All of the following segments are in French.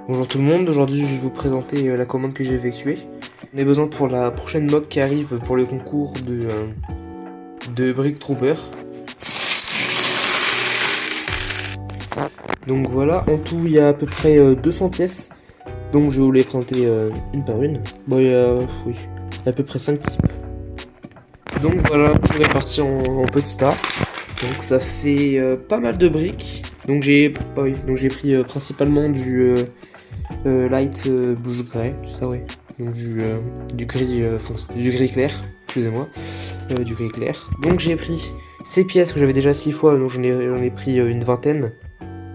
Bonjour tout le monde, aujourd'hui je vais vous présenter la commande que j'ai effectuée. On a besoin pour la prochaine mock qui arrive pour le concours de Brick Trooper. Donc voilà, en tout il y a à peu près 200 pièces. Donc je vais vous les présenter une par une. Bon, il y a à peu près 5 types. Donc voilà, on est parti en petit tas. Donc ça fait pas mal de briques. Donc j'ai pris principalement du light bouge grey, c'est ça, ouais. Donc du gris foncé, du gris clair, excusez-moi, du gris clair. Donc j'ai pris ces pièces que j'avais déjà 6 fois, donc j'en ai pris une vingtaine.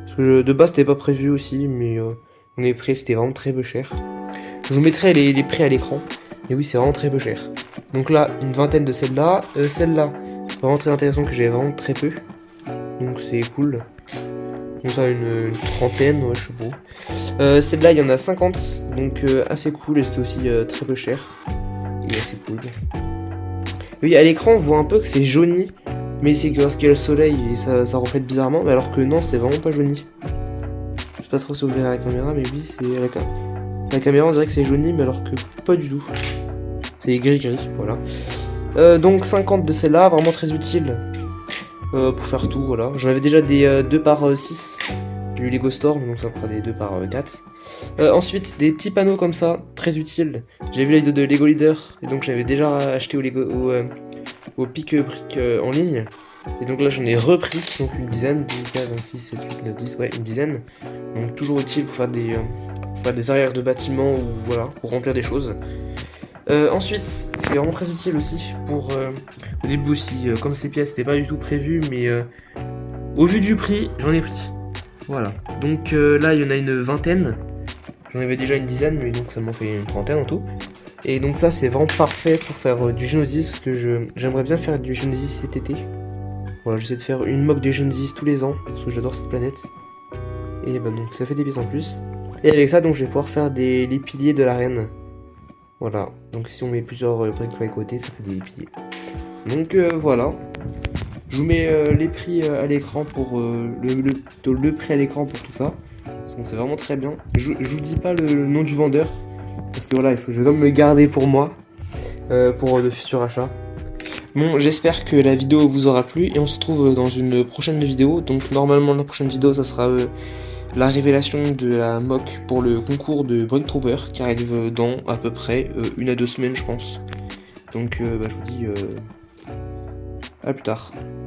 Parce que de base c'était pas prévu aussi, mais j'en ai pris, c'était vraiment très peu cher. Je vous mettrai les prix à l'écran. Et oui, c'est vraiment très peu cher. Donc là, une vingtaine de celles-là. Celle-là, vraiment très intéressant que j'ai vraiment très peu. Donc c'est cool. Donc ça, une trentaine, ouais, je sais pas. Celle-là, il y en a 50. Donc assez cool et c'était aussi très peu cher. Et assez cool. Et oui, à l'écran, on voit un peu que c'est jauni. Mais c'est que lorsqu'il y a le soleil, et ça reflète bizarrement. Mais alors que non, c'est vraiment pas jauni. Je sais pas trop si vous verrez à la caméra, mais oui, c'est à la caméra, on dirait que c'est jauni, mais alors que pas du tout. C'est gris-gris, voilà. Donc 50 de celles-là, vraiment très utile pour faire tout, voilà. J'en avais déjà des 2 par 6 du Lego Store, donc ça fera des 2 par 4. Ensuite, des petits panneaux comme ça, très utiles. J'ai vu la vidéo de Lego Leader, et donc j'avais déjà acheté au Pic Brick en ligne. Et donc là j'en ai repris, donc une dizaine, 2, 4, 5, 6, 7, 8, 9, 10, ouais, une dizaine. Donc toujours utile pour faire des arrières de bâtiments ou voilà, pour remplir des choses. Ensuite, ce qui est vraiment très utile aussi pour au début aussi, comme ces pièces n'étaient pas du tout prévues, mais au vu du prix, j'en ai pris. Voilà. Donc là, il y en a une vingtaine. J'en avais déjà une dizaine, mais donc ça m'en fait une trentaine en tout. Et donc ça, c'est vraiment parfait pour faire du Genesis, parce que j'aimerais bien faire du Genesis cet été. Voilà, j'essaie de faire une mock de Genesis tous les ans, parce que j'adore cette planète. Et bah donc ça fait des pièces en plus. Et avec ça, donc je vais pouvoir faire les piliers de l'arène. Voilà, donc si on met plusieurs briques sur les côtés, ça fait des piliers. Donc voilà, je vous mets les prix à l'écran pour le prix à l'écran pour tout ça. Donc c'est vraiment très bien. Je vous dis pas le nom du vendeur, parce que voilà, je vais quand même le garder pour moi, pour de futurs achats. Bon, j'espère que la vidéo vous aura plu et on se retrouve dans une prochaine vidéo. Donc normalement la prochaine vidéo, ça sera la révélation de la mock pour le concours de Brick Trooper qui arrive dans à peu près 1 à 2 semaines, je pense. Donc je vous dis à plus tard.